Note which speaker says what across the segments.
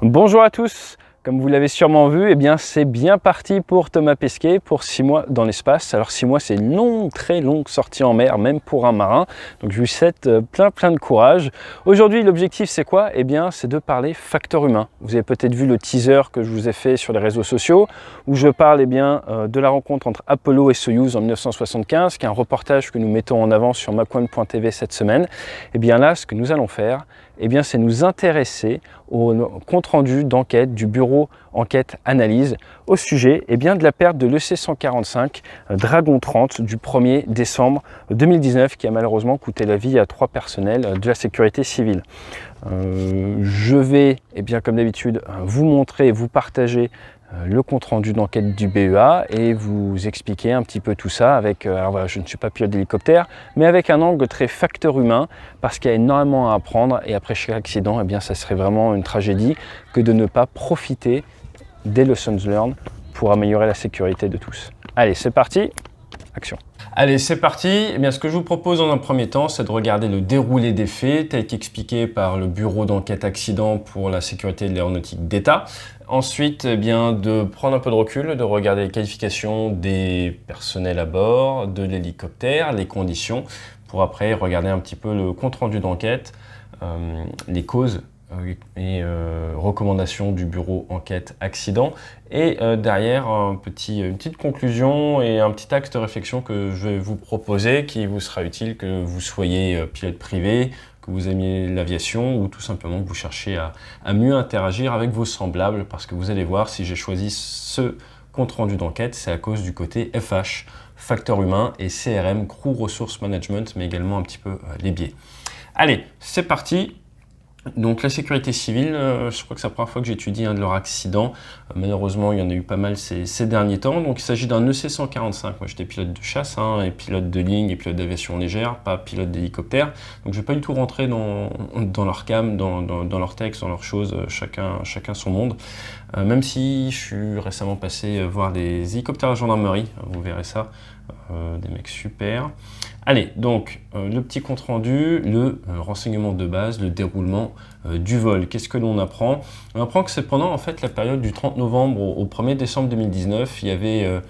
Speaker 1: Bonjour à tous, comme vous l'avez sûrement vu, c'est bien parti pour Thomas Pesquet pour 6 mois dans l'espace. Alors 6 mois, c'est une longue, très longue sortie en mer, même pour un marin. Donc je lui souhaite plein de courage. Aujourd'hui, l'objectif c'est quoi? C'est de parler facteur humain. Vous avez peut-être vu le teaser que je vous ai fait sur les réseaux sociaux où je parle de la rencontre entre Apollo et Soyouz en 1975, qui est un reportage que nous mettons en avant sur macone.tv cette semaine. Là, ce que nous allons faire, c'est nous intéresser au compte-rendu d'enquête du bureau enquête-analyse au sujet de la perte de l'EC-145 Dragon 30 du 1er décembre 2019 qui a malheureusement coûté la vie à 3 personnels de la sécurité civile. Je vais, comme d'habitude, vous montrer et vous partager le compte-rendu d'enquête du BEA et vous expliquer un petit peu tout ça avec, alors voilà, je ne suis pas pilote d'hélicoptère, mais avec un angle très facteur humain parce qu'il y a énormément à apprendre et après chaque accident, ça serait vraiment une tragédie que de ne pas profiter des lessons learned pour améliorer la sécurité de tous. Allez, c'est parti, action. Allez, c'est parti. Ce que je vous propose dans un premier temps, c'est de regarder le déroulé des faits tel qu'expliqué par le bureau d'enquête accident pour la sécurité de l'aéronautique d'État. Ensuite, de prendre un peu de recul, de regarder les qualifications des personnels à bord, de l'hélicoptère, les conditions, pour après regarder un petit peu le compte-rendu d'enquête, les causes et recommandations du bureau enquête accident et derrière une petite conclusion et un petit axe de réflexion que je vais vous proposer qui vous sera utile que vous soyez pilote privé, que vous aimiez l'aviation ou tout simplement que vous cherchez à mieux interagir avec vos semblables parce que vous allez voir si j'ai choisi ce compte rendu d'enquête, c'est à cause du côté FH, facteur humain et CRM, Crew Resource Management, mais également un petit peu les biais. Allez, c'est parti. Donc la sécurité civile, je crois que c'est la première fois que j'étudie un de leurs accidents. Malheureusement, il y en a eu pas mal ces derniers temps. Donc il s'agit d'un EC-145. Moi, j'étais pilote de chasse, et pilote de ligne et pilote d'aviation légère, pas pilote d'hélicoptère. Donc je ne vais pas du tout rentrer dans leur cam, dans leur texte, dans leurs choses, chacun son monde. Même si je suis récemment passé voir des hélicoptères de gendarmerie, vous verrez ça, des mecs super. Allez, donc le petit compte rendu, le renseignement de base, le déroulement du vol. Qu'est-ce que l'on apprend? On apprend que c'est pendant en fait la période du 30 novembre au 1er décembre 2019, il y avait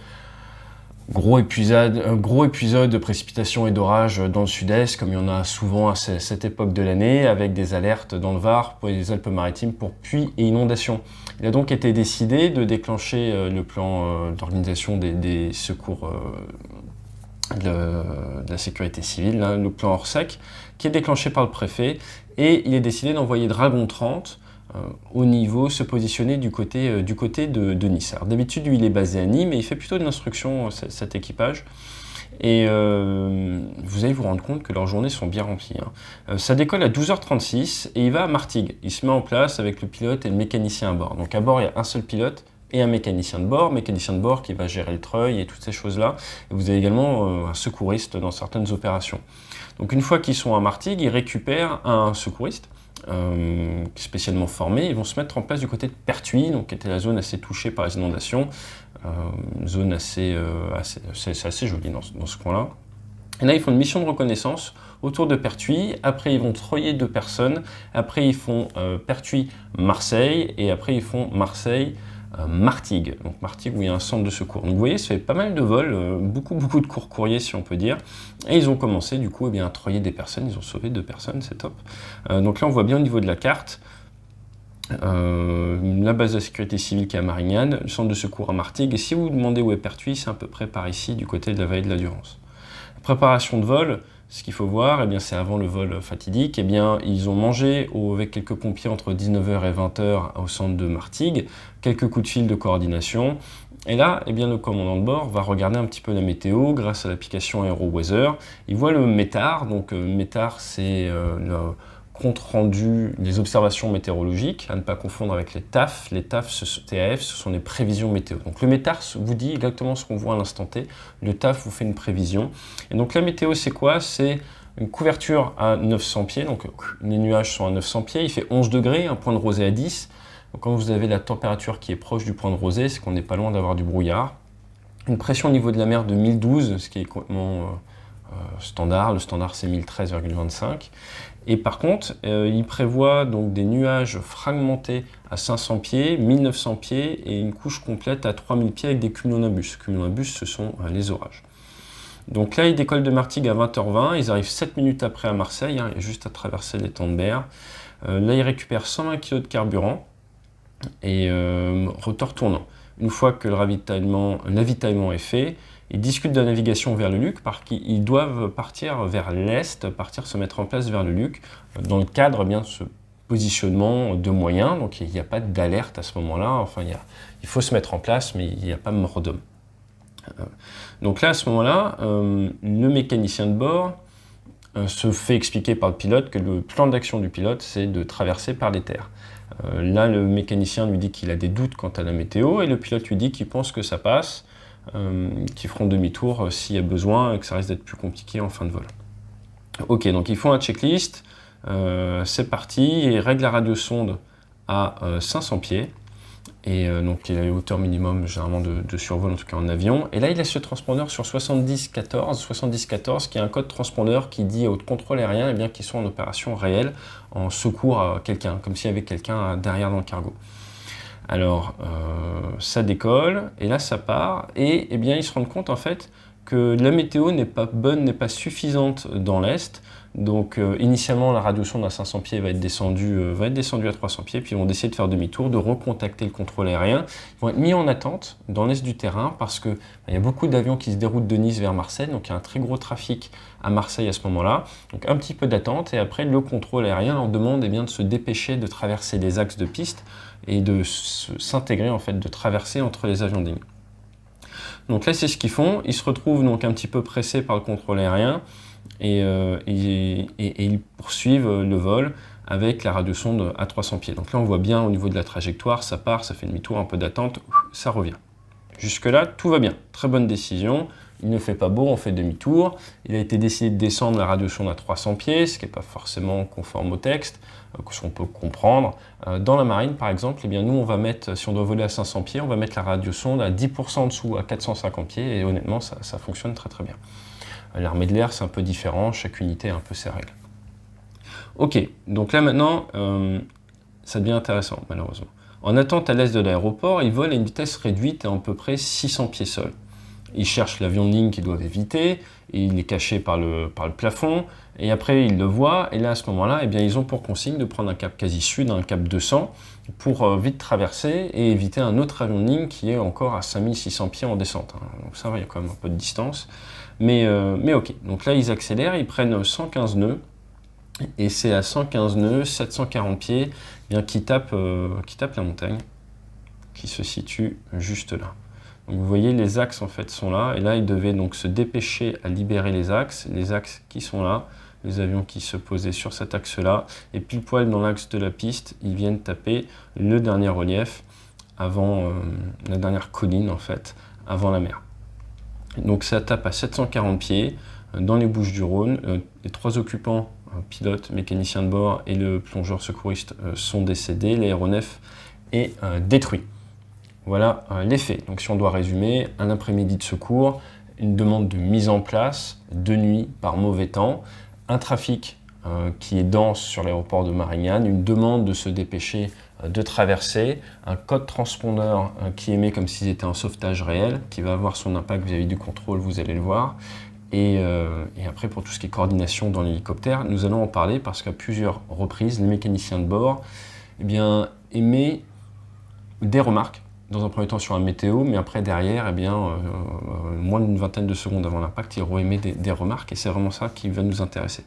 Speaker 1: gros épisode de précipitations et d'orages dans le sud-est, comme il y en a souvent à cette époque de l'année, avec des alertes dans le Var pour les Alpes-Maritimes pour pluie et inondations. Il a donc été décidé de déclencher le plan d'organisation des secours de la sécurité civile, le plan Orsec, qui est déclenché par le préfet, et il est décidé d'envoyer Dragon 30 au niveau, se positionner du côté de Nice. Alors d'habitude, lui, il est basé à Nîmes, mais il fait plutôt de l'instruction, cet équipage, et vous allez vous rendre compte que leurs journées sont bien remplies. Ça décolle à 12h36, et il va à Martigues. Il se met en place avec le pilote et le mécanicien à bord. Donc à bord, il y a un seul pilote, et un mécanicien de bord qui va gérer le treuil et toutes ces choses-là. Et vous avez également un secouriste dans certaines opérations. Donc une fois qu'ils sont à Martigues, ils récupèrent un secouriste spécialement formé. Ils vont se mettre en place du côté de Pertuis, donc qui était la zone assez touchée par les inondations, une zone assez jolie dans ce coin-là. Et là, ils font une mission de reconnaissance autour de Pertuis. Après, ils vont treuiller 2 personnes. Après, ils font Pertuis-Marseille. Et après, ils font Marseille-Martigues. Donc Martigues où il y a un centre de secours. Donc vous voyez, ça fait pas mal de vols, beaucoup de courts courriers si on peut dire. Et ils ont commencé du coup à treuiller des personnes. Ils ont sauvé 2 personnes, c'est top. Donc là, on voit bien au niveau de la carte. La base de la sécurité civile qui est à Marignane, le centre de secours à Martigues. Et si vous vous demandez où est Pertuis, c'est à peu près par ici, du côté de la vallée de la Durance. Préparation de vol, ce qu'il faut voir, c'est avant le vol fatidique, ils ont mangé avec quelques pompiers entre 19h et 20h au centre de Martigues, quelques coups de fil de coordination, et là, le commandant de bord va regarder un petit peu la météo grâce à l'application AeroWeather. Il voit le METAR, donc METAR c'est le compte rendu des observations météorologiques, à ne pas confondre avec les TAF. Les TAF, TAF, ce sont des prévisions météo. Donc le METAR vous dit exactement ce qu'on voit à l'instant T. Le TAF vous fait une prévision. Et donc la météo, c'est quoi? C'est une couverture à 900 pieds. Donc les nuages sont à 900 pieds. Il fait 11 degrés, un point de rosée à 10. Donc quand vous avez la température qui est proche du point de rosée, c'est qu'on n'est pas loin d'avoir du brouillard. Une pression au niveau de la mer de 1012, ce qui est complètement standard. Le standard, c'est 1013,25. Et par contre, il prévoit donc des nuages fragmentés à 500 pieds, 1900 pieds et une couche complète à 3000 pieds avec des cumulonimbus. Cumulonimbus, ce sont les orages. Donc là, ils décollent de Martigues à 20h20, ils arrivent 7 minutes après à Marseille, il y a juste à traverser l'étang de Berre. Là, ils récupèrent 120 kg de carburant et rotor tournant. Une fois que l'avitaillement est fait, ils discutent de la navigation vers le Luc parce qu'ils doivent partir vers l'est, se mettre en place vers le Luc, dans le cadre bien de ce positionnement de moyens. Donc il n'y a pas d'alerte à ce moment-là, enfin il faut se mettre en place, mais il n'y a pas mort d'homme. Donc là, à ce moment-là, le mécanicien de bord se fait expliquer par le pilote que le plan d'action du pilote, c'est de traverser par les terres. Là, le mécanicien lui dit qu'il a des doutes quant à la météo, et le pilote lui dit qu'il pense que ça passe, qu'ils feront demi-tour s'il y a besoin, et que ça risque d'être plus compliqué en fin de vol. Ok, donc ils font un checklist, c'est parti, ils règlent la radiosonde à 500 pieds, et donc il a une hauteur minimum généralement de survol, en tout cas en avion. Et là, il laisse ce transpondeur sur 7014, qui est un code transpondeur qui dit au contrôle aérien qu'ils sont en opération réelle, en secours à quelqu'un, comme s'il y avait quelqu'un derrière dans le cargo. Alors, ça décolle, et là, ça part, et ils se rendent compte en fait que la météo n'est pas bonne, n'est pas suffisante dans l'Est. Donc initialement, la radiosonde à 500 pieds va être descendue à 300 pieds, puis ils vont décider de faire demi-tour, de recontacter le contrôle aérien. Ils vont être mis en attente dans l'est du terrain parce qu'il y a beaucoup d'avions qui se déroutent de Nice vers Marseille, donc il y a un très gros trafic à Marseille à ce moment-là. Donc un petit peu d'attente, et après le contrôle aérien leur demande de se dépêcher de traverser les axes de piste et de s'intégrer, en fait, de traverser entre les avions de ligne. Donc là, c'est ce qu'ils font. Ils se retrouvent donc un petit peu pressés par le contrôle aérien, et ils poursuivent le vol avec la radiosonde à 300 pieds. Donc là, on voit bien au niveau de la trajectoire, ça part, ça fait demi-tour, un peu d'attente, ça revient. Jusque-là, tout va bien. Très bonne décision. Il ne fait pas beau, on fait demi-tour. Il a été décidé de descendre la radiosonde à 300 pieds, ce qui n'est pas forcément conforme au texte, que on peut comprendre. Dans la marine, par exemple, nous, on va mettre, si on doit voler à 500 pieds, on va mettre la radiosonde à 10% en dessous, à 450 pieds, et honnêtement, ça fonctionne très très bien. L'armée de l'air, c'est un peu différent, chaque unité a un peu ses règles. Ok, donc là maintenant, ça devient intéressant, malheureusement. En attente à l'est de l'aéroport, ils volent à une vitesse réduite à peu près 600 pieds sol. Ils cherchent l'avion de ligne qu'ils doivent éviter, et il est caché par le plafond, et après ils le voient, et là à ce moment-là, ils ont pour consigne de prendre un cap quasi sud, un cap 200, pour vite traverser et éviter un autre avion de ligne qui est encore à 5600 pieds en descente. Donc ça va, il y a quand même un peu de distance, mais ok. Donc là ils accélèrent, ils prennent 115 nœuds, et c'est à 115 nœuds, 740 pieds, qui tapent la montagne, qui se situe juste là. Donc vous voyez, les axes en fait sont là, et là ils devaient donc se dépêcher à libérer les axes qui sont là, les avions qui se posaient sur cet axe-là, et pile poil dans l'axe de la piste, ils viennent taper le dernier relief avant la dernière colline en fait, avant la mer. Donc ça tape à 740 pieds dans les Bouches-du-Rhône. Les 3 occupants, pilote, mécanicien de bord et le plongeur secouriste, sont décédés. L'aéronef est détruit. Voilà les faits. Donc si on doit résumer, un après-midi de secours, une demande de mise en place de nuit par mauvais temps, un trafic qui est dense sur l'aéroport de Marignane, une demande de se dépêcher de traverser, un code transpondeur qui émet comme s'il était un sauvetage réel, qui va avoir son impact vis-à-vis du contrôle, vous allez le voir. Et après, pour tout ce qui est coordination dans l'hélicoptère, nous allons en parler parce qu'à plusieurs reprises, les mécaniciens de bord émet des remarques, dans un premier temps sur un météo, mais après derrière, moins d'une vingtaine de secondes avant l'impact, ils émet des remarques, et c'est vraiment ça qui va nous intéresser.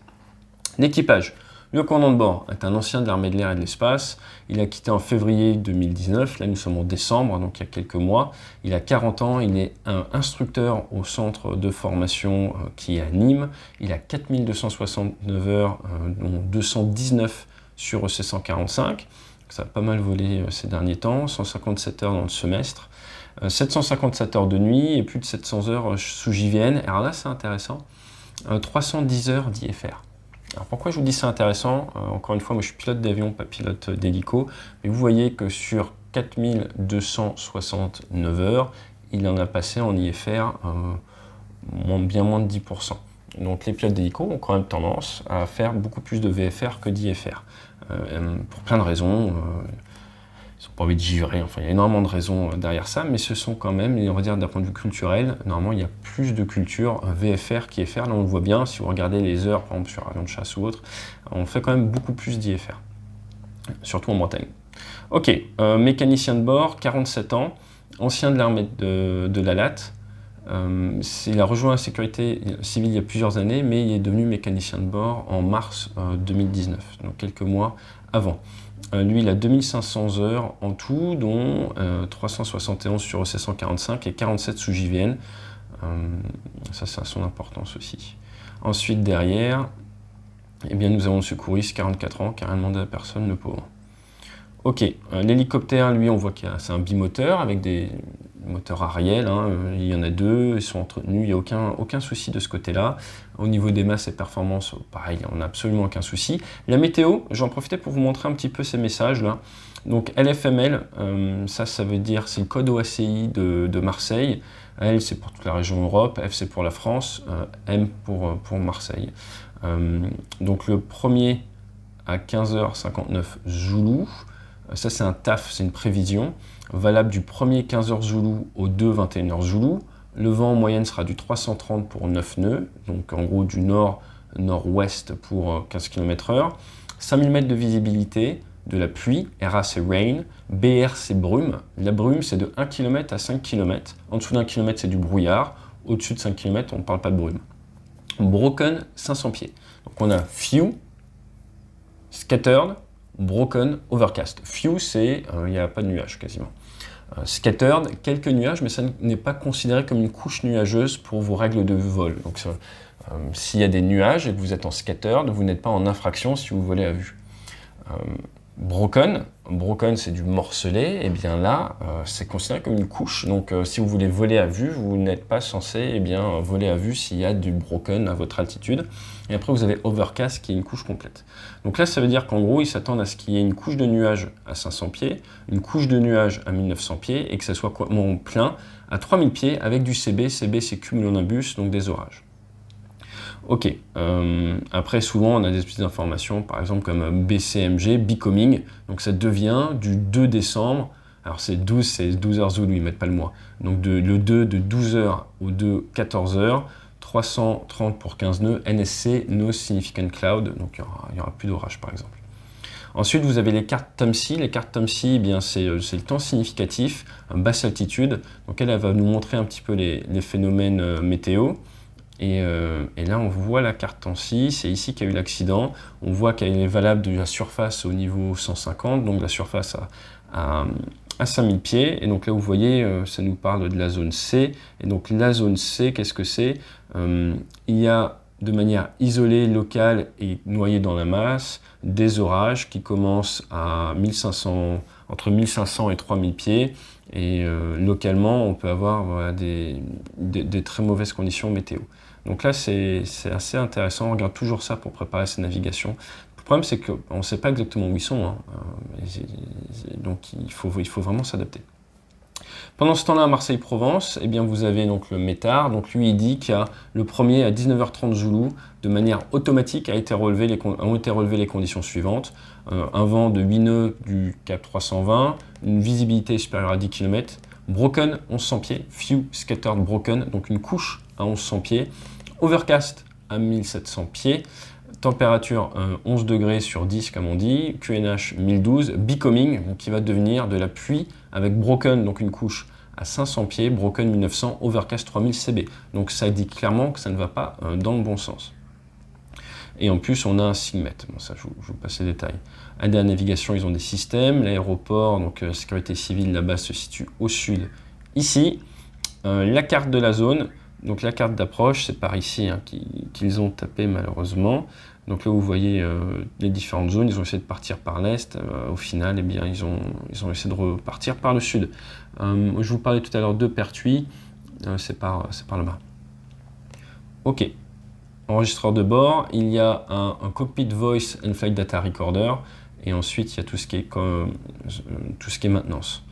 Speaker 1: L'équipage. Le commandant de bord est un ancien de l'armée de l'air et de l'espace. Il a quitté en février 2019, là nous sommes en décembre, donc il y a quelques mois. Il a 40 ans, il est un instructeur au centre de formation qui est à Nîmes. Il a 4269 heures, dont 219 sur EC145. Ça a pas mal volé ces derniers temps, 157 heures dans le semestre, 757 heures de nuit et plus de 700 heures sous JVN. Alors là, c'est intéressant, 310 heures d'IFR. Alors pourquoi je vous dis c'est intéressant? Encore une fois, moi je suis pilote d'avion, pas pilote d'hélico, mais vous voyez que sur 4269 heures, il en a passé en IFR bien moins de 10%. Donc les pilotes d'hélico ont quand même tendance à faire beaucoup plus de VFR que d'IFR. Pour plein de raisons. Ils n'ont pas envie de givrer, enfin il y a énormément de raisons derrière ça, mais ce sont quand même, on va dire d'un point de vue culturel, normalement il y a plus de culture VFR qu'IFR. Là on le voit bien, si vous regardez les heures, par exemple sur avion de chasse ou autre, on fait quand même beaucoup plus d'IFR, surtout en Bretagne. Ok, mécanicien de bord, 47 ans, ancien de l'armée de la LAT. Il a rejoint la sécurité civile il y a plusieurs années, mais il est devenu mécanicien de bord en mars 2019, donc quelques mois avant. Lui, il a 2500 heures en tout, dont 371 sur EC145 et 47 sous JVN. Ça a son importance aussi. Ensuite, derrière, eh bien, nous avons le secouriste, 44 ans, qui n'a rien demandé à personne, le pauvre. Ok, l'hélicoptère, lui, on voit que c'est un bimoteur avec des moteurs Ariel, hein, il y en a deux, ils sont entretenus, il n'y a aucun souci de ce côté-là. Au niveau des masses et performances, pareil, on n'a absolument aucun souci. La météo, j'en profitais pour vous montrer un petit peu ces messages-là. Donc LFML, ça veut dire, c'est le code OACI de Marseille. L, c'est pour toute la région Europe, F, c'est pour la France, M pour Marseille. Donc le premier à 15h59 Zoulou, ça c'est un TAF, c'est une prévision, valable du premier 15h Zoulou au 2 21h Zoulou. Le vent en moyenne sera du 330 pour 9 nœuds, donc en gros du nord-nord-ouest pour 15 km/h. 5000 mètres de visibilité, de la pluie, RA c'est rain, BR c'est brume. La brume c'est de 1 km à 5 km. En dessous d'1 km c'est du brouillard, au-dessus de 5 km on ne parle pas de brume. Broken 500 pieds. Donc on a few, scattered, broken, overcast. Few, c'est il n'y a pas de nuages quasiment. Scattered, quelques nuages, mais ça n'est pas considéré comme une couche nuageuse pour vos règles de vol. Donc s'il y a des nuages et que vous êtes en scattered, vous n'êtes pas en infraction si vous volez à vue. Broken, c'est du morcelé, et bien là, c'est considéré comme une couche. Donc si vous voulez voler à vue, vous n'êtes pas censé voler à vue s'il y a du broken à votre altitude. Et après, vous avez overcast qui est une couche complète. Donc là, ça veut dire qu'en gros, ils s'attendent à ce qu'il y ait une couche de nuages à 500 pieds, une couche de nuages à 1900 pieds, et que ça soit plein à 3000 pieds avec du CB. CB, c'est cumulonimbus, donc des orages. Ok, après souvent on a des petites informations, par exemple comme BCMG, Becoming, donc ça devient du 2 décembre, alors c'est 12 heures Zulu, ils mettent pas le mois, donc le 2 de 12h au 2 14h, 330 pour 15 nœuds, NSC, No Significant Cloud, donc il n'y aura plus d'orage par exemple. Ensuite, vous avez les cartes TOMSI. Les cartes TOMSI, eh bien, c'est le temps significatif, basse altitude, donc elle va nous montrer un petit peu les phénomènes météo. Et là, on voit la carte TOMSI, c'est ici qu'il y a eu l'accident. On voit qu'elle est valable de la surface au niveau 150, donc la surface à 5000 pieds. Et donc là, vous voyez, ça nous parle de la zone C. Et donc la zone C, qu'est-ce que c'est? Il y a de manière isolée, locale et noyée dans la masse, des orages qui commencent à entre 1500 et 3000 pieds. Et localement, on peut avoir des très mauvaises conditions météo. Donc là, c'est assez intéressant. On regarde toujours ça pour préparer ses navigations. Le problème, c'est qu'on ne sait pas exactement où ils sont. Hein. Donc il faut vraiment s'adapter. Pendant ce temps-là, à Marseille-Provence, eh bien, vous avez donc le METAR. Donc lui, il dit qu'il y a le premier à 19h30 Zoulou, de manière automatique, ont été relevées les conditions suivantes. Un vent de 8 nœuds du cap 320, une visibilité supérieure à 10 km, broken 1100 pieds, few scattered broken, donc une couche à 1100 pieds, overcast à 1700 pieds, température 11 degrés sur 10 comme on dit, QNH 1012, becoming qui va devenir de la pluie avec broken, donc une couche à 500 pieds, broken 1900, overcast 3000 CB. Donc ça dit clairement que ça ne va pas dans le bon sens. Et en plus, on a un SIGMET. Bon, ça, je vous passe les détails. À la navigation, ils ont des systèmes. L'aéroport, donc sécurité civile, là-bas, se situe au sud. Ici, la carte de la zone. Donc la carte d'approche, c'est par ici hein, qu'ils ont tapé malheureusement. Donc là, vous voyez les différentes zones. Ils ont essayé de partir par l'est. Au final, eh bien, ils ont essayé de repartir par le sud. Je vous parlais tout à l'heure de Pertuis. C'est par là-bas. Ok. Enregistreur de bord, il y a un cockpit voice and flight data recorder, et ensuite il y a tout ce qui est maintenance.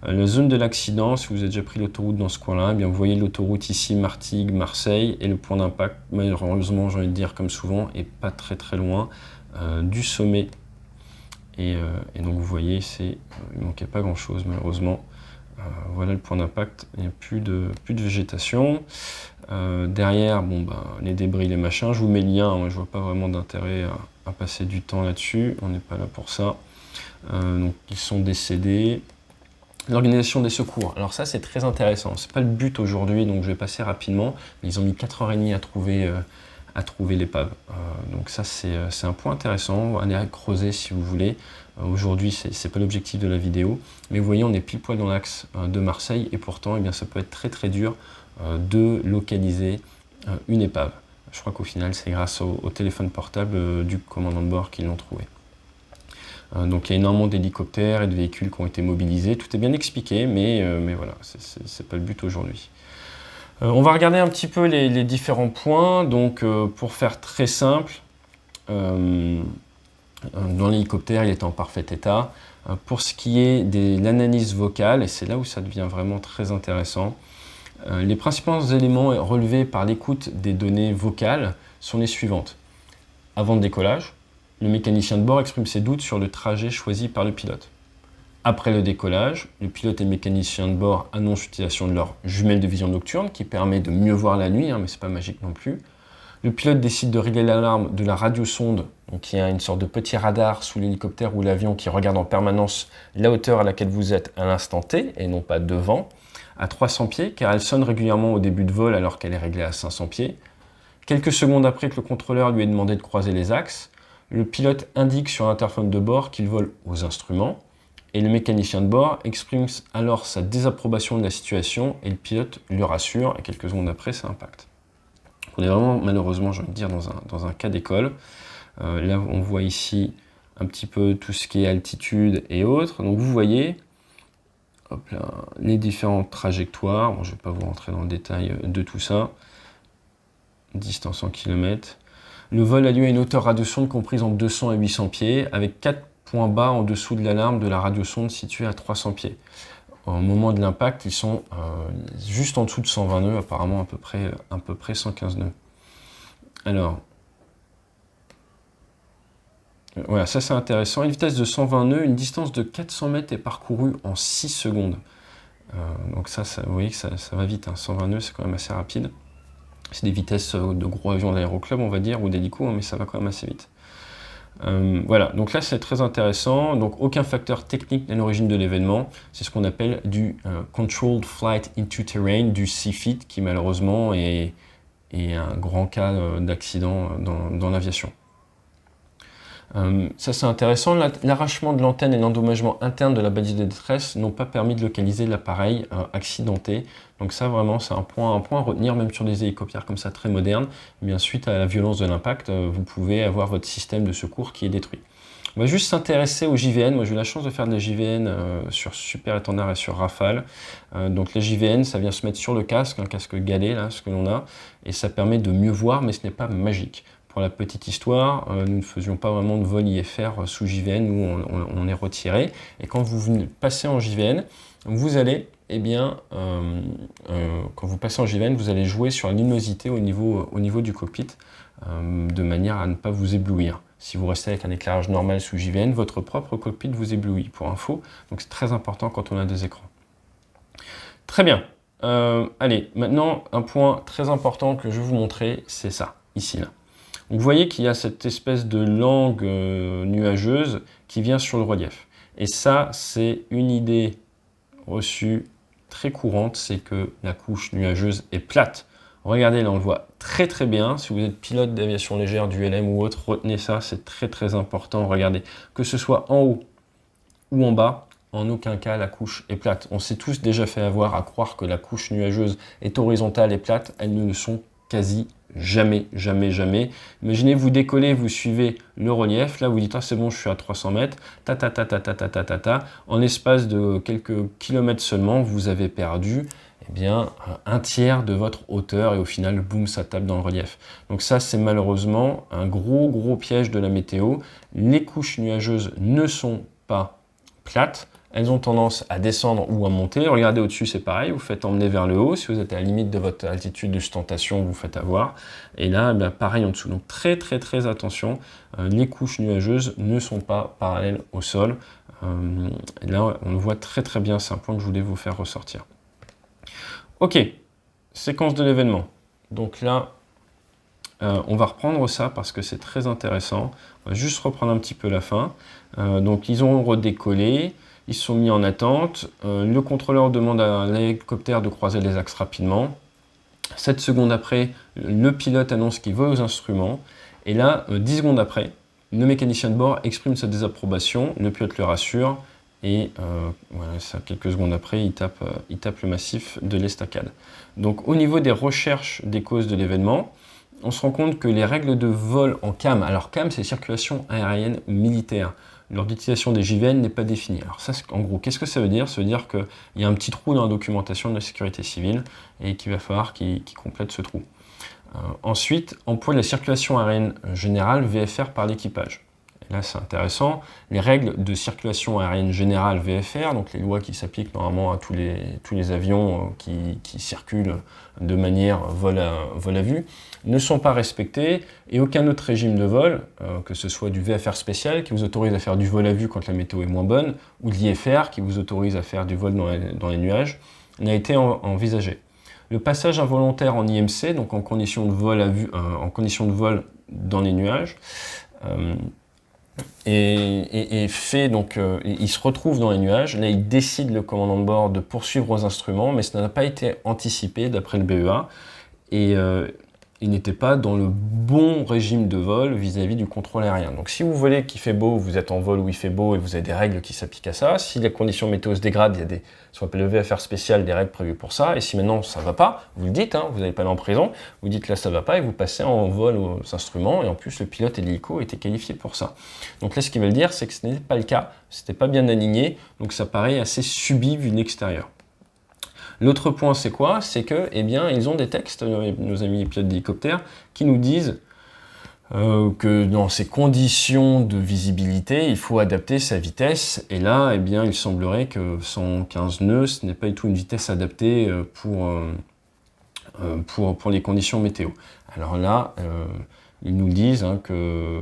Speaker 1: La zone de l'accident, si vous avez déjà pris l'autoroute dans ce coin-là, eh bien vous voyez l'autoroute ici, Martigues, Marseille, et le point d'impact, malheureusement, j'ai envie de dire comme souvent, est pas très très loin du sommet. Et donc vous voyez, il ne manquait pas grand-chose malheureusement. Voilà le point d'impact, il n'y a plus de végétation. Derrière, bon, les débris, les machins, je vous mets le lien, je ne vois pas vraiment d'intérêt à passer du temps là-dessus, on n'est pas là pour ça. Donc ils sont décédés. L'organisation des secours, alors ça c'est très intéressant, c'est pas le but aujourd'hui, donc je vais passer rapidement. Ils ont mis 4h30 à trouver l'épave. Donc ça c'est un point intéressant, allez à creuser si vous voulez. Aujourd'hui c'est pas l'objectif de la vidéo, mais vous voyez on est pile poil dans l'axe de Marseille et pourtant eh bien, ça peut être très très dur de localiser une épave. Je crois qu'au final c'est grâce au téléphone portable du commandant de bord qu'ils l'ont trouvé. Donc il y a énormément d'hélicoptères et de véhicules qui ont été mobilisés, tout est bien expliqué, mais voilà, c'est pas le but aujourd'hui. On va regarder un petit peu les différents points, donc pour faire très simple, dans l'hélicoptère il est en parfait état. Pour ce qui est de l'analyse vocale, et c'est là où ça devient vraiment très intéressant, les principaux éléments relevés par l'écoute des données vocales sont les suivantes. Avant le décollage, le mécanicien de bord exprime ses doutes sur le trajet choisi par le pilote. Après le décollage, le pilote et le mécanicien de bord annoncent l'utilisation de leur jumelle de vision nocturne qui permet de mieux voir la nuit, mais ce n'est pas magique non plus. Le pilote décide de régler l'alarme de la radiosonde, donc il y a une sorte de petit radar sous l'hélicoptère ou l'avion qui regarde en permanence la hauteur à laquelle vous êtes à l'instant T et non pas devant, à 300 pieds, car elle sonne régulièrement au début de vol alors qu'elle est réglée à 500 pieds. Quelques secondes après que le contrôleur lui ait demandé de croiser les axes, le pilote indique sur l'interphone de bord qu'il vole aux instruments et le mécanicien de bord exprime alors sa désapprobation de la situation et le pilote lui rassure et quelques secondes après ça impacte. On est vraiment malheureusement, j'ai envie de dire, dans un cas d'école. Là on voit ici un petit peu tout ce qui est altitude et autres. Donc vous voyez hop là, les différentes trajectoires. Bon, je ne vais pas vous rentrer dans le détail de tout ça. Distance en kilomètres. Le vol a lieu à une hauteur radiosonde comprise entre 200 et 800 pieds, avec 4 points bas en dessous de l'alarme de la radiosonde située à 300 pieds. Au moment de l'impact, ils sont juste en dessous de 120 nœuds, apparemment à peu près 115 nœuds. Alors, voilà, ça c'est intéressant. Une vitesse de 120 nœuds, une distance de 400 mètres est parcourue en 6 secondes. Donc ça, vous voyez que ça va vite, 120 nœuds c'est quand même assez rapide. C'est des vitesses de gros avions d'aéroclub, on va dire, ou d'hélico, mais ça va quand même assez vite. Voilà, donc là c'est très intéressant. Donc aucun facteur technique n'est à l'origine de l'événement. C'est ce qu'on appelle du Controlled Flight into Terrain, du CFIT, qui malheureusement est un grand cas d'accident dans l'aviation. Ça c'est intéressant, l'arrachement de l'antenne et l'endommagement interne de la balise de détresse n'ont pas permis de localiser l'appareil accidenté. Donc ça vraiment c'est un point à retenir, même sur des hélicoptères comme ça très modernes. Eh bien, suite à la violence de l'impact, vous pouvez avoir votre système de secours qui est détruit. On va juste s'intéresser aux JVN. Moi j'ai eu la chance de faire de la JVN sur Super Étendard et sur Rafale. Donc les JVN ça vient se mettre sur le casque, un casque galet là, ce que l'on a, et ça permet de mieux voir, mais ce n'est pas magique. Pour la petite histoire, nous ne faisions pas vraiment de vol IFR sous JVN, nous on est retiré. Et quand vous passez en JVN, vous allez, eh bien, quand vous passez en JVN, vous allez jouer sur la luminosité au niveau du cockpit, de manière à ne pas vous éblouir. Si vous restez avec un éclairage normal sous JVN, votre propre cockpit vous éblouit, pour info. Donc c'est très important quand on a des écrans. Très bien. Allez, maintenant, un point très important que je vais vous montrer, c'est ça, ici, là. Donc, vous voyez qu'il y a cette espèce de langue nuageuse qui vient sur le relief. Et ça, c'est une idée reçue très courante, c'est que la couche nuageuse est plate. Regardez, là, on le voit très très bien. Si vous êtes pilote d'aviation légère, du LM ou autre, retenez ça, c'est très très important. Regardez, que ce soit en haut ou en bas, en aucun cas la couche est plate. On s'est tous déjà fait avoir à croire que la couche nuageuse est horizontale et plate. Elles ne le sont quasi jamais, jamais, jamais. Imaginez, vous décollez, vous suivez le relief, là vous dites, ah c'est bon, je suis à 300 mètres, en l'espace de quelques kilomètres seulement, vous avez perdu eh bien, un tiers de votre hauteur et au final, boum, ça tape dans le relief. Donc ça, c'est malheureusement un gros piège de la météo. Les couches nuageuses ne sont pas plates, elles ont tendance à descendre ou à monter. Regardez au-dessus, c'est pareil, vous faites emmener vers le haut. Si vous êtes à la limite de votre altitude de sustentation, vous faites avoir. Et là, pareil en dessous. Donc très très très attention, les couches nuageuses ne sont pas parallèles au sol. Et là, on le voit très très bien, c'est un point que je voulais vous faire ressortir. Ok, séquence de l'événement. Donc là, on va reprendre ça parce que c'est très intéressant. On va juste reprendre un petit peu la fin. Donc ils ont redécollé, ils se sont mis en attente. Le contrôleur demande à l'hélicoptère de croiser les axes rapidement. 7 secondes après, le pilote annonce qu'il va aux instruments. Et là, 10 secondes après, le mécanicien de bord exprime sa désapprobation. Le pilote le rassure. Et voilà, ça, quelques secondes après, il tape le massif de l'estacade. Donc au niveau des recherches des causes de l'événement, on se rend compte que les règles de vol en CAM, alors CAM c'est circulation aérienne militaire, leur d'utilisation des JVN n'est pas définie. Alors ça, en gros, qu'est-ce que ça veut dire? Ça veut dire qu'il y a un petit trou dans la documentation de la sécurité civile et qu'il va falloir qu'il complète ce trou. Ensuite, emploi de la circulation aérienne générale VFR par l'équipage. Là, c'est intéressant. Les règles de circulation aérienne générale VFR, donc les lois qui s'appliquent normalement à tous les avions qui circulent de manière vol à vue, ne sont pas respectées et aucun autre régime de vol, que ce soit du VFR spécial qui vous autorise à faire du vol à vue quand la météo est moins bonne, ou de l'IFR qui vous autorise à faire du vol dans les nuages, n'a été envisagé. Le passage involontaire en IMC, donc en condition de vol à vue, en condition de vol dans les nuages, et fait, donc il se retrouve dans les nuages. Là, il décide, le commandant de bord, de poursuivre aux instruments, mais ça n'a pas été anticipé d'après le BEA. Et il n'était pas dans le bon régime de vol vis-à-vis du contrôle aérien. Donc si vous voulez qu'il fait beau, vous êtes en vol où il fait beau et vous avez des règles qui s'appliquent à ça. Si les conditions météo se dégradent, il y a ce qu'on appelle le VFR spécial, des règles prévues pour ça. Et si maintenant ça ne va pas, vous le dites, hein, vous n'allez pas aller en prison, vous dites là ça ne va pas et vous passez en vol aux instruments. Et en plus le pilote et l'hélico étaient qualifiés pour ça. Donc là ce qu'ils veulent dire, c'est que ce n'était pas le cas, c'était pas bien aligné, donc ça paraît assez subi vu de l'extérieur. L'autre point, c'est quoi? C'est que, eh bien, ils ont des textes, nos amis pilotes d'hélicoptère, qui nous disent que dans ces conditions de visibilité, il faut adapter sa vitesse. Et là, eh bien, il semblerait que 115 nœuds, ce n'est pas du tout une vitesse adaptée pour les conditions météo. Alors là, ils nous disent hein, que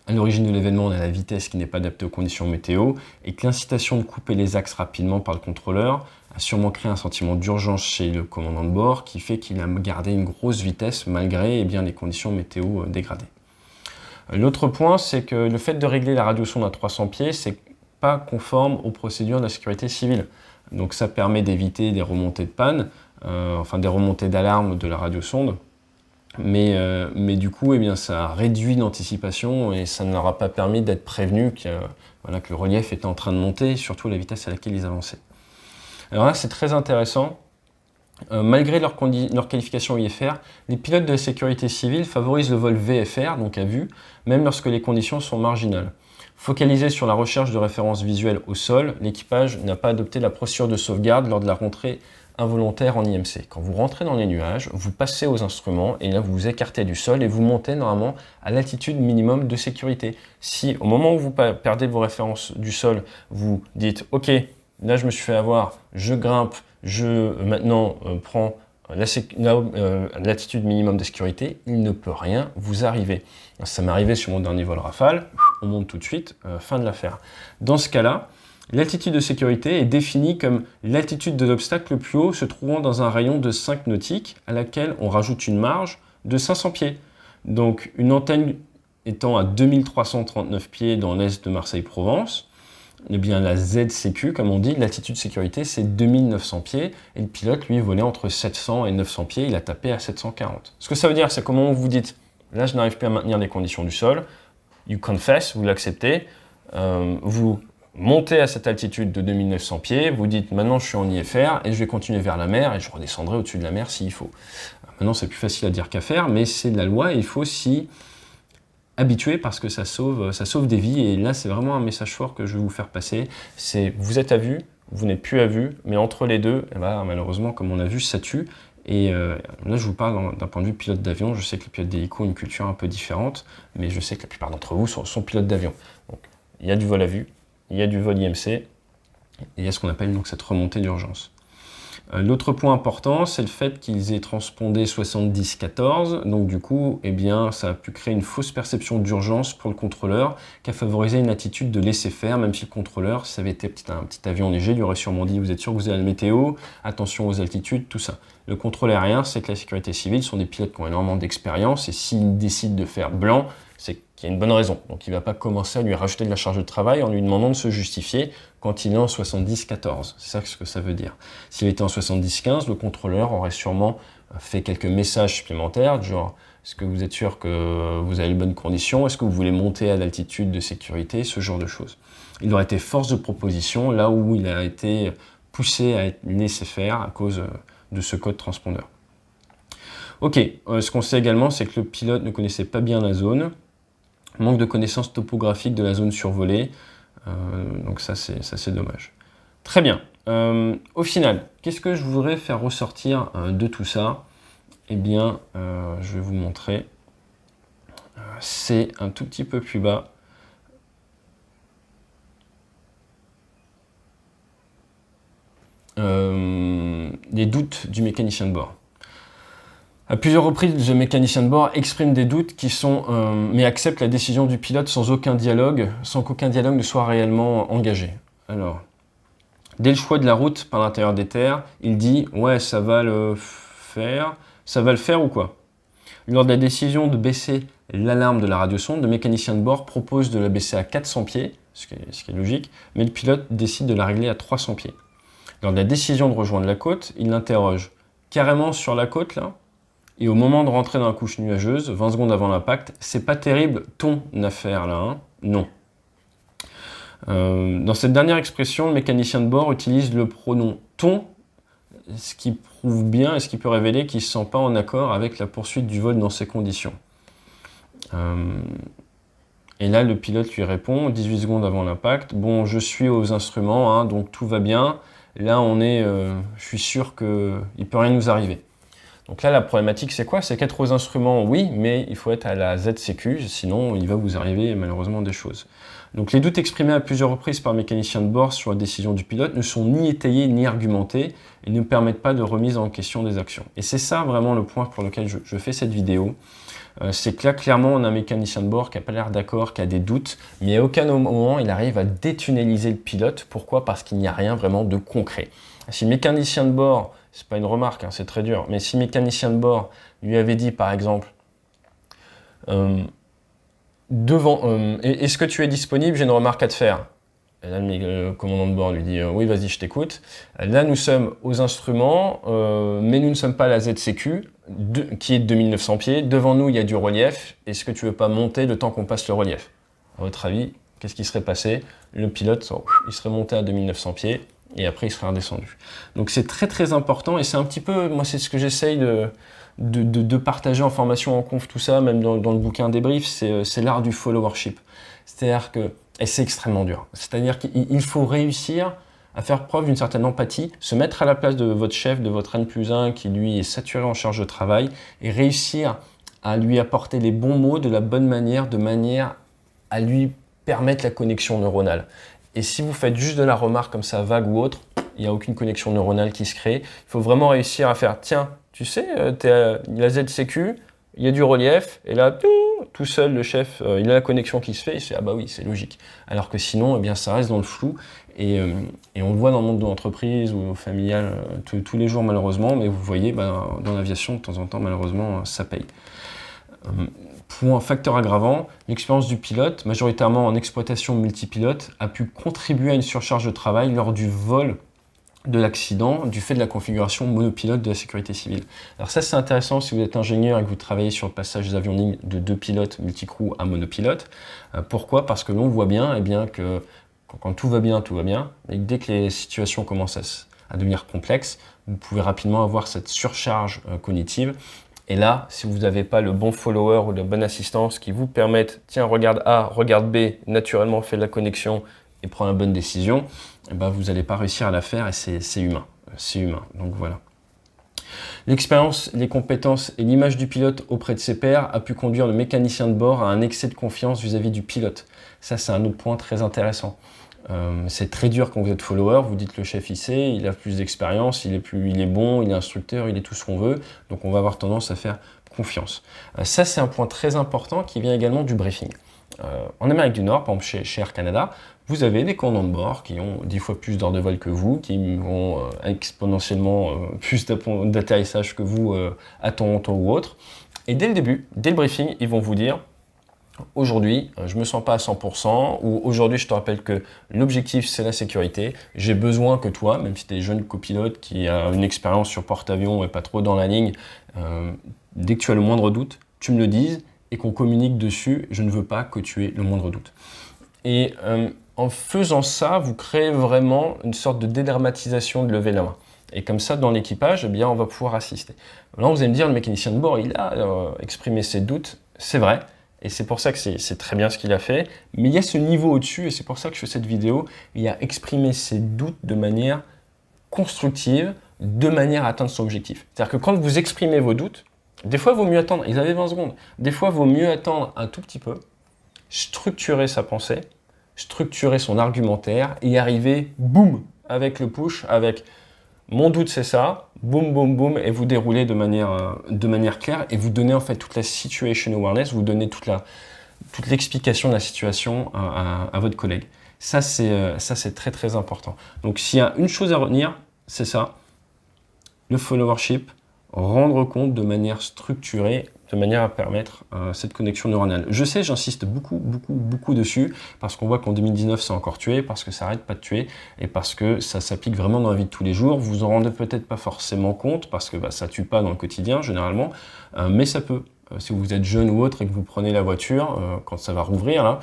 Speaker 1: à l'origine de l'événement, on a la vitesse qui n'est pas adaptée aux conditions météo et que l'incitation de couper les axes rapidement par le contrôleur a sûrement créé un sentiment d'urgence chez le commandant de bord qui fait qu'il a gardé une grosse vitesse malgré les conditions météo dégradées. L'autre point, c'est que le fait de régler la radiosonde à 300 pieds, c'est pas conforme aux procédures de la sécurité civile. Donc ça permet d'éviter des remontées de panne, enfin des remontées d'alarme de la radiosonde. Mais du coup, ça réduit l'anticipation et ça ne leur a pas permis d'être prévenus que le relief était en train de monter, surtout la vitesse à laquelle ils avançaient. Alors là, c'est très intéressant. Malgré leur qualification IFR, les pilotes de la sécurité civile favorisent le vol VFR, donc à vue, même lorsque les conditions sont marginales. Focalisé sur la recherche de références visuelles au sol, l'équipage n'a pas adopté la procédure de sauvegarde lors de la rentrée involontaire en IMC. Quand vous rentrez dans les nuages, vous passez aux instruments et là vous vous écartez du sol et vous montez normalement à l'altitude minimum de sécurité. Si au moment où vous perdez vos références du sol, vous dites « Ok, là je me suis fait avoir, je grimpe, je maintenant prends l'attitude minimum de sécurité », il ne peut rien vous arriver. Ça m'est arrivé sur mon dernier vol Rafale, on monte tout de suite, fin de l'affaire. Dans ce cas-là, l'altitude de sécurité est définie comme l'altitude de l'obstacle le plus haut se trouvant dans un rayon de 5 nautiques à laquelle on rajoute une marge de 500 pieds. Donc une antenne étant à 2339 pieds dans l'est de Marseille-Provence, eh bien la ZCQ, comme on dit, l'altitude de sécurité, c'est 2900 pieds, et le pilote, lui, volait entre 700 et 900 pieds, il a tapé à 740. Ce que ça veut dire, c'est comment vous dites, là, je n'arrive plus à maintenir les conditions du sol, you confess, vous l'acceptez, vous montez à cette altitude de 2900 pieds, vous dites, maintenant, je suis en IFR, et je vais continuer vers la mer, et je redescendrai au-dessus de la mer s'il faut. Maintenant, c'est plus facile à dire qu'à faire, mais c'est de la loi, et il faut s'y habitué parce que ça sauve des vies et là c'est vraiment un message fort que je vais vous faire passer, c'est vous êtes à vue, vous n'êtes plus à vue, mais entre les deux, malheureusement comme on a vu ça tue et là je vous parle d'un point de vue pilote d'avion, je sais que les pilotes d'hélico ont une culture un peu différente, mais je sais que la plupart d'entre vous sont pilotes d'avion. Donc il y a du vol à vue, il y a du vol IMC, Et il y a ce qu'on appelle donc cette remontée d'urgence. L'autre point important, c'est le fait qu'ils aient transpondé 70-14. Donc du coup, eh bien, ça a pu créer une fausse perception d'urgence pour le contrôleur qui a favorisé une attitude de laisser faire, même si le contrôleur, si ça avait été un petit avion léger, lui aurait sûrement dit « Vous êtes sûr que vous avez la météo? Attention aux altitudes, tout ça ». Le contrôle aérien, c'est que la sécurité civile sont des pilotes qui ont énormément d'expérience et s'ils décident de faire blanc, c'est qu'il y a une bonne raison. Donc il ne va pas commencer à lui rajouter de la charge de travail en lui demandant de se justifier quand il est en 70-14. C'est ça ce que ça veut dire. S'il était en 70-15, le contrôleur aurait sûrement fait quelques messages supplémentaires, genre est-ce que vous êtes sûr que vous avez les bonnes conditions? Est-ce que vous voulez monter à l'altitude de sécurité? Ce genre de choses. Il aurait été force de proposition là où il a été poussé à être laissé faire à cause de ce code transpondeur. Ok, ce qu'on sait également, c'est que le pilote ne connaissait pas bien la zone, manque de connaissances topographiques de la zone survolée, donc ça c'est dommage. Très bien, au final, qu'est-ce que je voudrais faire ressortir de tout ça? Eh bien, je vais vous montrer, c'est un tout petit peu plus bas. Les doutes du mécanicien de bord. À plusieurs reprises, le mécanicien de bord exprime des doutes mais accepte la décision du pilote sans aucun dialogue, sans qu'aucun dialogue ne soit réellement engagé. Alors, dès le choix de la route par l'intérieur des terres, il dit « Ouais, ça va le faire ou quoi ?» Lors de la décision de baisser l'alarme de la radiosonde, le mécanicien de bord propose de la baisser à 400 pieds, ce qui est logique, mais le pilote décide de la régler à 300 pieds. Lors de la décision de rejoindre la côte, il l'interroge carrément sur la côte là, et au moment de rentrer dans la couche nuageuse, 20 secondes avant l'impact, c'est pas terrible ton affaire là, hein? Non. Dans cette dernière expression, le mécanicien de bord utilise le pronom ton, ce qui prouve bien et ce qui peut révéler qu'il ne se sent pas en accord avec la poursuite du vol dans ces conditions. Et là, le pilote lui répond, 18 secondes avant l'impact, « Bon, je suis aux instruments, hein, donc tout va bien. Là, je suis sûr qu'il ne peut rien nous arriver. » Donc là, la problématique, c'est quoi? C'est qu'être aux instruments, oui, mais il faut être à la ZCQ, sinon il va vous arriver malheureusement des choses. Donc les doutes exprimés à plusieurs reprises par le mécanicien de bord sur la décision du pilote ne sont ni étayés ni argumentés et ne permettent pas de remise en question des actions. Et c'est ça vraiment le point pour lequel je fais cette vidéo. C'est que là, clairement, on a un mécanicien de bord qui n'a pas l'air d'accord, qui a des doutes, mais à aucun moment il arrive à détunneliser le pilote. Pourquoi? Parce qu'il n'y a rien vraiment de concret. Si le mécanicien de bord, c'est pas une remarque, hein, c'est très dur, mais si le mécanicien de bord lui avait dit, par exemple, est-ce que tu es disponible? J'ai une remarque à te faire. Et là, le commandant de bord lui dit oui, vas-y, je t'écoute. Là, nous sommes aux instruments, mais nous ne sommes pas à la ZCQ, qui est de 2900 pieds. Devant nous, il y a du relief. Est-ce que tu veux pas monter le temps qu'on passe le relief? À votre avis, qu'est-ce qui serait passé? Le pilote, il serait monté à 2900 pieds et après, il serait redescendu. Donc, c'est très, très important et c'est un petit peu, moi, c'est ce que j'essaye de partager en formation, en conf, tout ça, même dans le bouquin débrief, c'est l'art du followership. C'est-à-dire que, et c'est extrêmement dur, c'est-à-dire qu'il faut réussir à faire preuve d'une certaine empathie, se mettre à la place de votre chef, de votre N+1 qui lui est saturé en charge de travail et réussir à lui apporter les bons mots de la bonne manière, de manière à lui permettre la connexion neuronale. Et si vous faites juste de la remarque comme ça, vague ou autre, il n'y a aucune connexion neuronale qui se crée. Il faut vraiment réussir à faire, tiens, tu sais, il y a la ZCQ, il y a du relief, et là, tout seul, le chef, il a la connexion qui se fait, il se fait, ah bah oui, c'est logique. Alors que sinon, eh bien, ça reste dans le flou, et on le voit dans le monde de l'entreprise ou familial tous les jours malheureusement, mais vous voyez, dans l'aviation, de temps en temps, malheureusement, ça paye. Pour un facteur aggravant, l'expérience du pilote, majoritairement en exploitation multipilote, a pu contribuer à une surcharge de travail lors du vol de l'accident du fait de la configuration monopilote de la sécurité civile. Alors ça, c'est intéressant si vous êtes ingénieur et que vous travaillez sur le passage des avions lignes de 2 pilotes multicrew à monopilote. Pourquoi? Parce que l'on voit bien, que quand tout va bien, et que dès que les situations commencent à devenir complexes, vous pouvez rapidement avoir cette surcharge cognitive. Et là, si vous n'avez pas le bon follower ou la bonne assistance qui vous permettent, tiens, regarde A, regarde B, naturellement fait la connexion et prend la bonne décision, vous n'allez pas réussir à la faire et c'est humain. C'est humain, donc voilà. L'expérience, les compétences et l'image du pilote auprès de ses pairs a pu conduire le mécanicien de bord à un excès de confiance vis-à-vis du pilote. Ça, c'est un autre point très intéressant. C'est très dur quand vous êtes follower, vous dites le chef il sait, il a plus d'expérience, il est bon, il est instructeur, il est tout ce qu'on veut, donc on va avoir tendance à faire confiance. Ça c'est un point très important qui vient également du briefing. En Amérique du Nord, par exemple chez Air Canada, vous avez des commandants de bord qui ont 10 fois plus d'heures de vol que vous, qui ont exponentiellement plus d'atterrissage que vous à Toronto ou autre. Et dès le début, dès le briefing, ils vont vous dire aujourd'hui, je ne me sens pas à 100%, ou aujourd'hui, je te rappelle que l'objectif, c'est la sécurité. J'ai besoin que toi, même si tu es jeune copilote qui a une expérience sur porte-avions et pas trop dans la ligne, dès que tu as le moindre doute, tu me le dises et qu'on communique dessus. Je ne veux pas que tu aies le moindre doute. Et en faisant ça, vous créez vraiment une sorte de dédramatisation de lever la main. Et comme ça, dans l'équipage, eh bien, on va pouvoir assister. Là, vous allez me dire, le mécanicien de bord, il a exprimé ses doutes. C'est vrai. Et c'est pour ça que c'est très bien ce qu'il a fait. Mais il y a ce niveau au-dessus, et c'est pour ça que je fais cette vidéo. Il a exprimé ses doutes de manière constructive, de manière à atteindre son objectif. C'est-à-dire que quand vous exprimez vos doutes, des fois, il vaut mieux attendre. Ils avaient 20 secondes. Des fois, il vaut mieux attendre un tout petit peu, structurer sa pensée, structurer son argumentaire et arriver, boum, avec le push, avec mon doute c'est ça, boum, boum, boum, et vous déroulez de manière claire et vous donnez en fait toute la situation awareness, vous donnez toute l'explication de la situation à votre collègue. Ça c'est très très important. Donc s'il y a une chose à retenir, c'est ça, le followership, rendre compte de manière structurée, de manière à permettre cette connexion neuronale. Je sais, j'insiste beaucoup dessus, parce qu'on voit qu'en 2019, c'est encore tué, parce que ça n'arrête pas de tuer, et parce que ça s'applique vraiment dans la vie de tous les jours. Vous en rendez peut-être pas forcément compte, parce que ça tue pas dans le quotidien, généralement, mais ça peut. Si vous êtes jeune ou autre et que vous prenez la voiture, quand ça va rouvrir, là,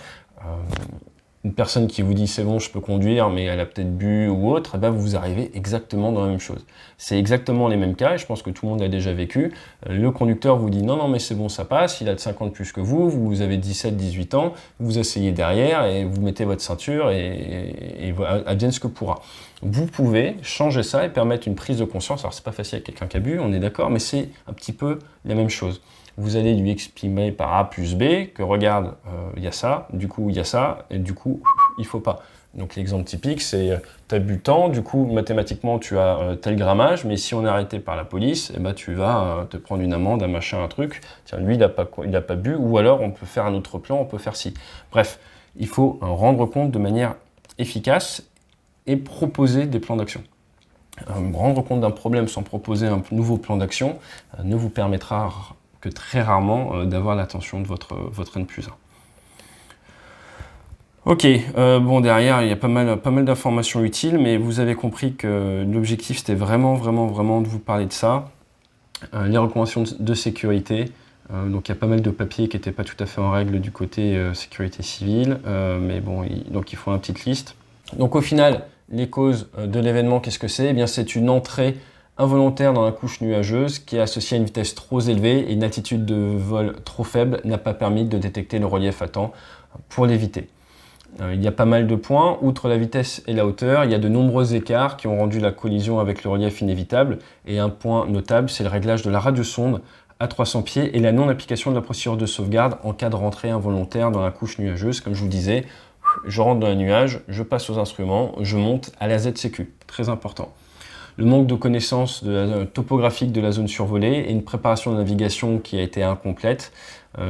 Speaker 1: une personne qui vous dit c'est bon, je peux conduire, mais elle a peut-être bu ou autre, eh ben vous arrivez exactement dans la même chose. C'est exactement les mêmes cas, et je pense que tout le monde a déjà vécu. Le conducteur vous dit non, mais c'est bon, ça passe, il a de 50 plus que vous avez 17, 18 ans, vous asseyez derrière et vous mettez votre ceinture et advienne ce que pourra. Vous pouvez changer ça et permettre une prise de conscience. Alors c'est pas facile avec quelqu'un qui a bu, on est d'accord, mais c'est un petit peu la même chose. Vous allez lui exprimer par A plus B que regarde, il y a ça, du coup il y a ça, et du coup il faut pas. Donc l'exemple typique c'est tu as bu tant, du coup mathématiquement tu as tel grammage, mais si on est arrêté par la police, eh ben, tu vas te prendre une amende, un machin, un truc. Tiens, lui il n'a pas bu, ou alors on peut faire un autre plan, on peut faire ci. Bref, il faut rendre compte de manière efficace et proposer des plans d'action. Rendre compte d'un problème sans proposer un nouveau plan d'action ne vous permettra que très rarement d'avoir l'attention de votre N+1. Ok, bon derrière il y a pas mal d'informations utiles, mais vous avez compris que l'objectif c'était vraiment de vous parler de ça. Les recommandations de sécurité, donc il y a pas mal de papiers qui n'étaient pas tout à fait en règle du côté sécurité civile, mais bon, donc il faut une petite liste. Donc au final, les causes de l'événement, qu'est-ce que c'est? Eh bien c'est une entrée involontaire dans la couche nuageuse qui est associée à une vitesse trop élevée et une attitude de vol trop faible n'a pas permis de détecter le relief à temps pour l'éviter. Il y a pas mal de points, outre la vitesse et la hauteur, il y a de nombreux écarts qui ont rendu la collision avec le relief inévitable, et un point notable, c'est le réglage de la radiosonde à 300 pieds et la non-application de la procédure de sauvegarde en cas de rentrée involontaire dans la couche nuageuse. Comme je vous disais, je rentre dans un nuage, je passe aux instruments, je monte à la ZCQ, très important. Le manque de connaissance topographique de la zone survolée et une préparation de navigation qui a été incomplète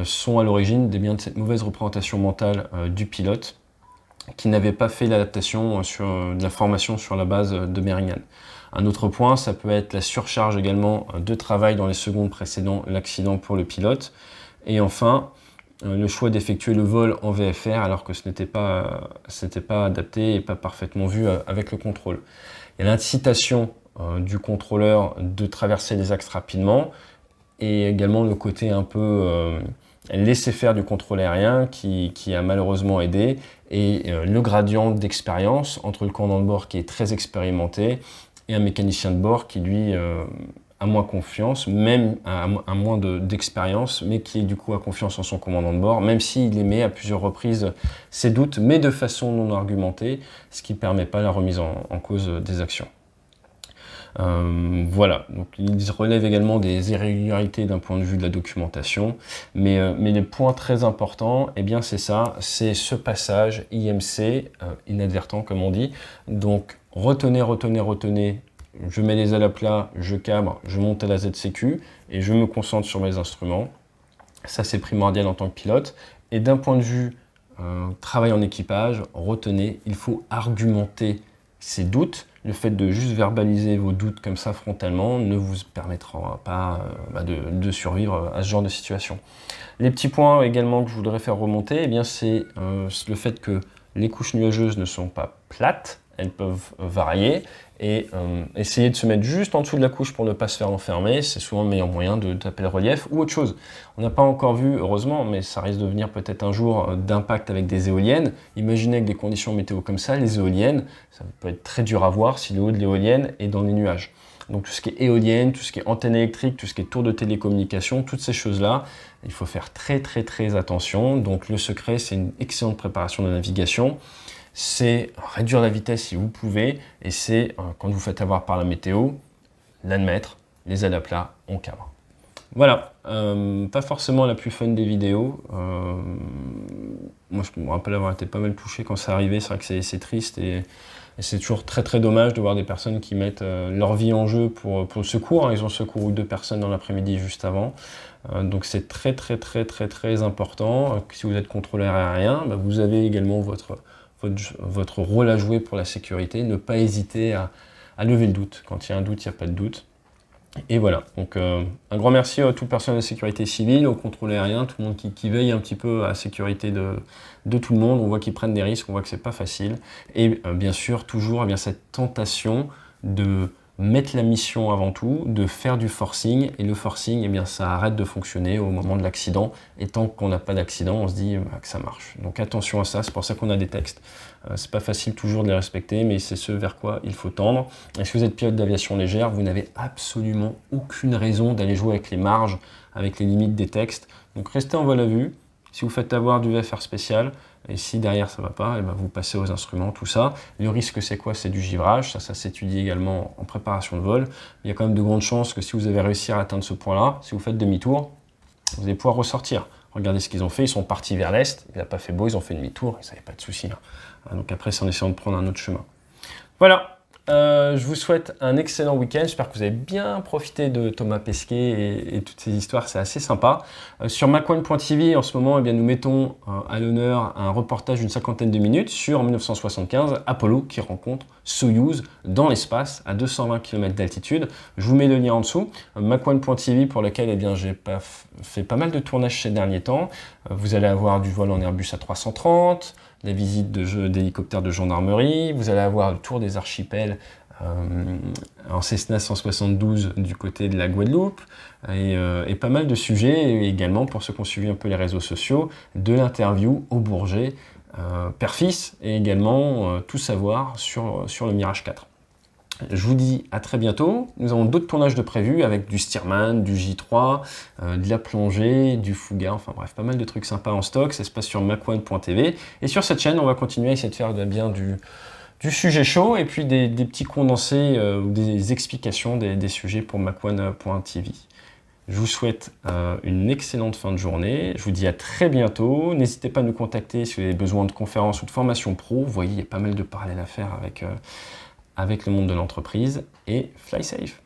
Speaker 1: sont à l'origine de cette mauvaise représentation mentale du pilote qui n'avait pas fait l'adaptation de la formation sur la base de Merignane. Un autre point, ça peut être la surcharge également de travail dans les secondes précédant l'accident pour le pilote. Et enfin, le choix d'effectuer le vol en VFR alors que ce n'était pas adapté et pas parfaitement vu avec le contrôle. Il y a l'incitation du contrôleur de traverser les axes rapidement et également le côté un peu laisser faire du contrôle aérien qui a malheureusement aidé et le gradient d'expérience entre le commandant de bord qui est très expérimenté et un mécanicien de bord qui lui a moins confiance, même a moins d'expérience, mais qui du coup a confiance en son commandant de bord, même s'il émet à plusieurs reprises ses doutes, mais de façon non argumentée, ce qui ne permet pas la remise en cause des actions. Voilà, donc ils relèvent également des irrégularités d'un point de vue de la documentation, mais les points très importants, eh bien c'est ça, c'est ce passage IMC, inadvertent comme on dit. Donc retenez, je mets les ailes à plat, je cabre, je monte à la ZCQ et je me concentre sur mes instruments. Ça c'est primordial en tant que pilote. Et d'un point de vue travail en équipage, retenez, il faut argumenter ses doutes. Le fait de juste verbaliser vos doutes comme ça frontalement ne vous permettra pas de survivre à ce genre de situation. Les petits points également que je voudrais faire remonter, eh bien c'est le fait que les couches nuageuses ne sont pas plates, elles peuvent varier, et essayer de se mettre juste en dessous de la couche pour ne pas se faire enfermer, c'est souvent le meilleur moyen de taper le relief ou autre chose. On n'a pas encore vu, heureusement, mais ça risque de venir peut-être un jour d'impact avec des éoliennes. Imaginez avec des conditions météo comme ça, les éoliennes, ça peut être très dur à voir si le haut de l'éolienne est dans les nuages. Donc tout ce qui est éolienne, tout ce qui est antenne électrique, tout ce qui est tour de télécommunication, toutes ces choses-là, il faut faire très attention. Donc le secret, c'est une excellente préparation de navigation. C'est réduire la vitesse si vous pouvez, et c'est, quand vous faites avoir par la météo, l'admettre, les ailes à plat, on cabre. Voilà, pas forcément la plus fun des vidéos. Moi, je me rappelle avoir été pas mal touché quand ça arrivait. C'est vrai que c'est triste et c'est toujours très dommage de voir des personnes qui mettent leur vie en jeu pour le secours. Ils ont secouru 2 personnes dans l'après-midi juste avant. Donc c'est très important. Si vous êtes contrôleur aérien, vous avez également votre rôle à jouer pour la sécurité. Ne pas hésiter à lever le doute. Quand il y a un doute, il n'y a pas de doute. Et voilà, donc un grand merci à tout le personnel de sécurité civile, au contrôle aérien, tout le monde qui veille un petit peu à la sécurité de tout le monde. On voit qu'ils prennent des risques, on voit que c'est pas facile. Et bien sûr, toujours cette tentation de mettre la mission avant tout, de faire du forcing. Et le forcing, eh bien, ça arrête de fonctionner au moment de l'accident. Et tant qu'on n'a pas d'accident, on se dit que ça marche. Donc attention à ça, c'est pour ça qu'on a des textes. C'est pas facile toujours de les respecter, mais c'est ce vers quoi il faut tendre. Et si vous êtes pilote d'aviation légère, vous n'avez absolument aucune raison d'aller jouer avec les marges, avec les limites des textes. Donc restez en vol à vue. Si vous faites avoir du VFR spécial, et si derrière ça ne va pas, et vous passez aux instruments, tout ça. Le risque c'est quoi? C'est du givrage, ça s'étudie également en préparation de vol. Il y a quand même de grandes chances que si vous avez réussi à atteindre ce point-là, si vous faites demi-tour, vous allez pouvoir ressortir. Regardez ce qu'ils ont fait, ils sont partis vers l'est, il n'a pas fait beau, ils ont fait demi-tour, ils n'avaient pas de souci. Donc après c'est en essayant de prendre un autre chemin. Voilà. Je vous souhaite un excellent week-end. J'espère que vous avez bien profité de Thomas Pesquet et toutes ces histoires. C'est assez sympa. Sur Mac1.tv, en ce moment, eh bien, nous mettons à l'honneur un reportage d'une 50aine de minutes sur 1975, Apollo qui rencontre Soyouz dans l'espace à 220 km d'altitude. Je vous mets le lien en dessous. Mac1.tv pour lequel eh bien, j'ai fait pas mal de tournages ces derniers temps. Vous allez avoir du vol en Airbus A330, la visite d'hélicoptères de gendarmerie, vous allez avoir le tour des archipels en Cessna 172 du côté de la Guadeloupe, et pas mal de sujets, et également pour ceux qui ont suivi un peu les réseaux sociaux, de l'interview au Bourget, père-fils, et également tout savoir sur le Mirage 4. Je vous dis à très bientôt. Nous avons d'autres tournages de prévus avec du Stearman, du J3, de la plongée, du Fouga, enfin bref, pas mal de trucs sympas en stock. Ça se passe sur Mac1.tv. Et sur cette chaîne, on va continuer à essayer de faire bien du sujet chaud et puis des petits condensés ou des explications des sujets pour Mac1.tv. Je vous souhaite une excellente fin de journée. Je vous dis à très bientôt. N'hésitez pas à nous contacter si vous avez besoin de conférences ou de formations pro. Vous voyez, il y a pas mal de parallèles à faire avec le monde de l'entreprise, et fly safe.